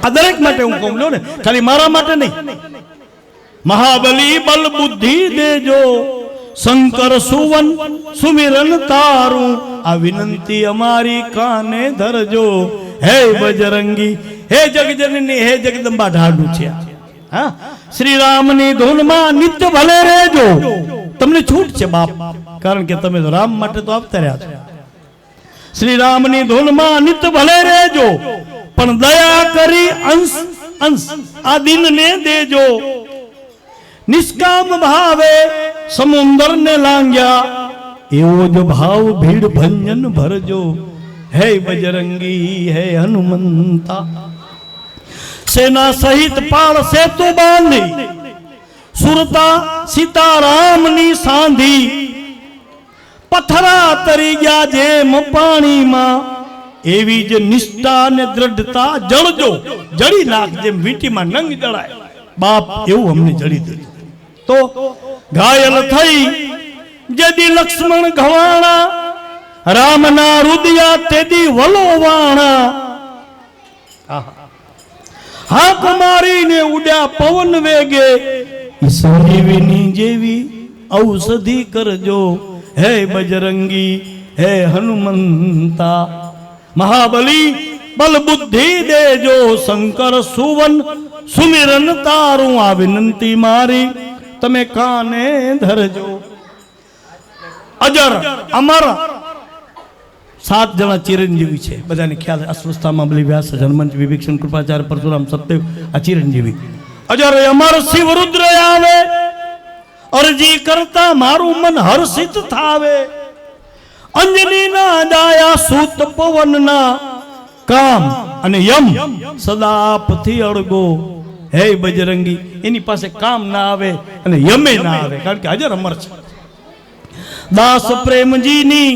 આ દરેક માટે હું કહું લો ને, ખાલી મારા માટે નહીં. મહાબલી બલ બુદ્ધિ દેજો, શંકર સુવન સુમિરન તારું, આ વિનંતી અમારી કાને ધરજો. હે બજરંગી, હે જગજનની, હે જગદંબા ઢાઢું છે. હા, શ્રી રામની ધૂનમાં નિત્ય ભલે રહેજો. તમને છૂટ છે બાપ, કારણ કે તમે તો રામ માટે તો આપતા રહ્યા છો. શ્રી રામની ધૂનમાં નિત્ય ભલે રહેજો, પણ દયા કરી અંશ અંશ આ દિનને દેજો. નિષ્કામ ભાવે સમુંદર ને લાંગ્યા, એવો જ ભાવ ભીડ ભંજન ભરજો. હે બજરંગી, હે હનુમંતા, સેના સહિત પાળ સેતુ બાંધી, સુરતા સીતારામની સાંધી. પથરા તરી ગયા જેમ પાણીમાં, એવી જ નિષ્ઠા ને દ્રઢતા જળજો. જડી નાખ જેમ વીંટીમાં નંગ જળાય. બાપ એવું અમને જડી દે. તો ઘાયલ થઈ જેદી લક્ષ્મણ ઘવાણા, રામના રુદિયા તેદી વલોવાણા. હાક મારીને ઉડ્યા પવન વેગે, સંજીવની જેવી ઔષધિ કરજો. હે બજરંગી, હે હનુમંતા, મહાબલી બલ બુદ્ધિ દેજો, શંકર સુવન સુમિરન તારું, આ વિનંતી મારી તમે કાને ધરજો. અજર અમર 7 જણા ચિરંજીવી છે, બધાને ખ્યાલ. અસ્વસ્થામાં બલી, વ્યાસ, હનુમંત, વિભીષણ, કૃપાચાર્ય, પરશુરામ, સત્યવ, આ ચિરંજીવી. અજર અમર શિવ રુદ્ર આવે, અરજી કરતા મારું મન હર્ષિત થાવે. અંજની ના જાયા સૂત પવન ના, કામ અને યમ સદા પથી અળગો. હે બજરંગી, એની પાસે કામ ના આવે અને યમે ના આવે, કારણ કે અજર અમર છે. દાસ પ્રેમજીની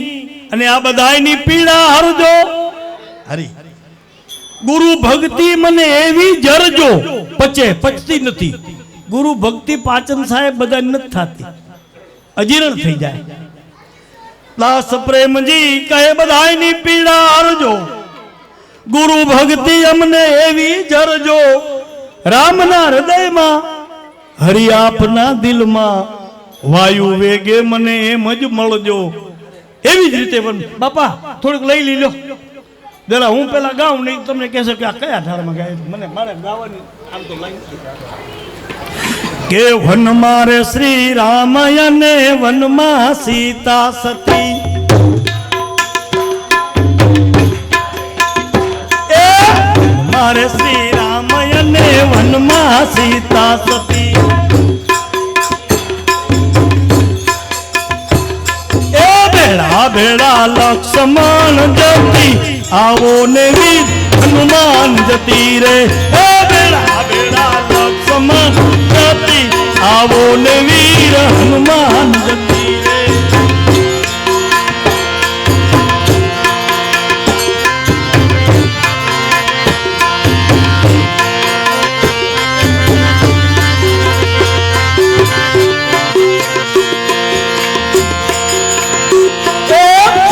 અને આ બધાની પીડા હરજો. હરી ગુરુ ભક્તિ મને એવી જરજો, પચતી નથી. ગુરુ ભક્તિ પાચન સાહેબ બધા નથી થતી, અજીર્ણ થઈ જાય. દાસ પ્રેમજી કહે બધાની પીડા હરજો, ગુરુ ભક્તિ અમને એવી જરજો. રામના હૃદયમાં, હરિ આપના દિલમાં, વાયુ વેગે મને એમ જ મળજો. એવી જ રીતે બાપા થોડુંક લઈ લીધો જરા, હું પેલા ગાઉં નહીં, તમને કહેશે કે આ કયા ઢાળમાં ગાય. મને મારે ગાવાની આમ તો લાઈન કે વન મારે શ્રી રામ અને વનમાં સીતા સતી. મારે શ્રી રામ અને વનમાં સીતા સતી. એ ભેળા ભેળા લક્ષ્મણ જતી, આવો ને વીર હનુમાન જતી રે. એ ભેળા ભેળા લક્ષ્મણ જતી, આવો ને વીર હનુમાન જતી રે.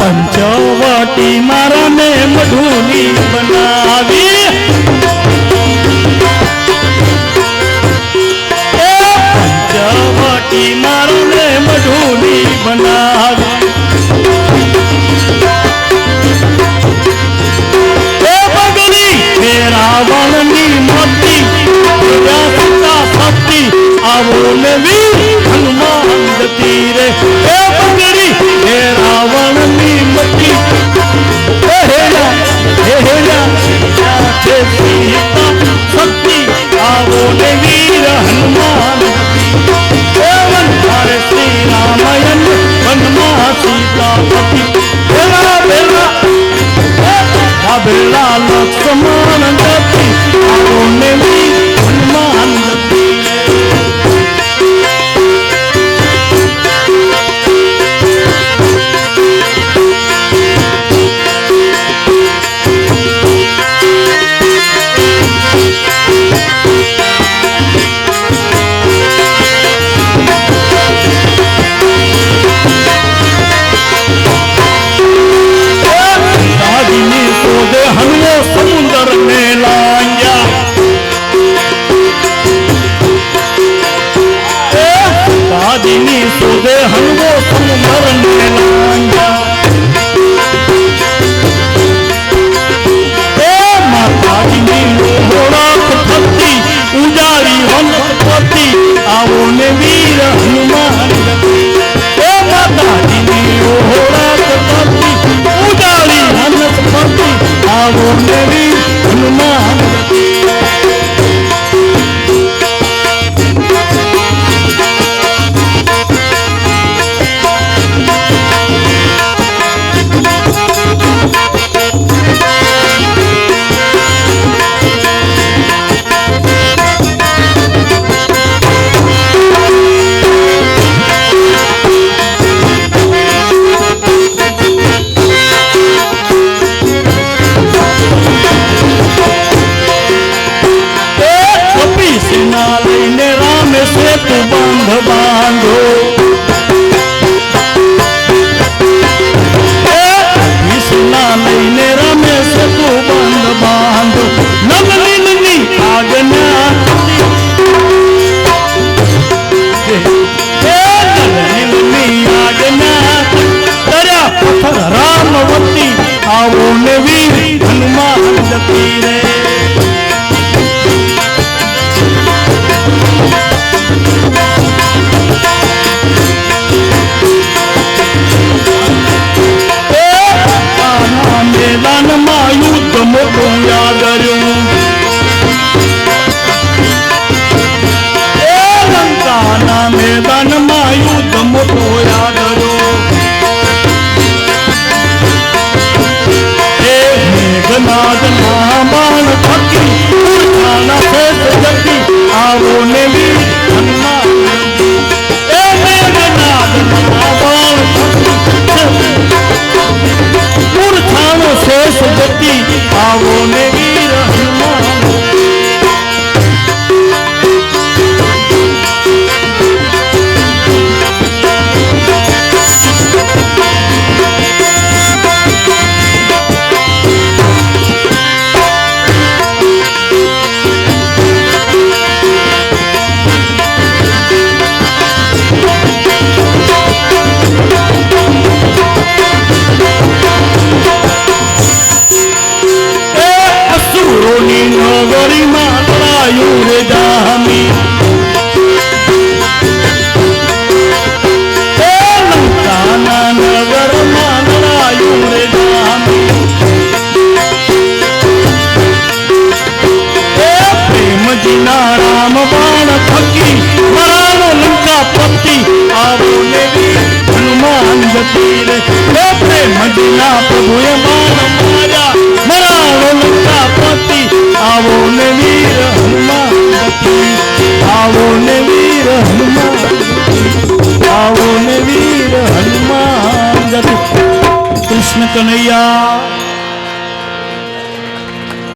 પંચવટી મારા ને મધુની બનાવી, પંચવટી મારા ને મધુની વિષ્ણુના લઈને રામે સેતુ બંધ બાંધો વિષ્ણુના લઈને રામે સેતુ બંધ બાંધો નવલીનની આજ્ઞા પથ્થર રામવતી આવો ને વીર હનુમાન જતી રે મેદાનમાં યુદ્ધ મોટું યાદ રહ્યું લંકાના મેદાનમાં યુદ્ધ મોટું યાદ રહ્યું મેઘનાદના બાણ થકી ઉર્જાના શેષ જતી આવો ને વીર હનુમાન એ મેઘનાદના બાણ થકી ઉર્જાનો શેષ જતી આવો ને વીર હનુમાન નગરીમાં લડાયું રે જામી લંકાના નગરમાં લડાયું રે જામી પ્રેમજીના રામ બાણ થકી મરાનો લંકા પતિ આવો ને હનુમાન જતી રે પ્રેમજીના પ્રભુએ બાણ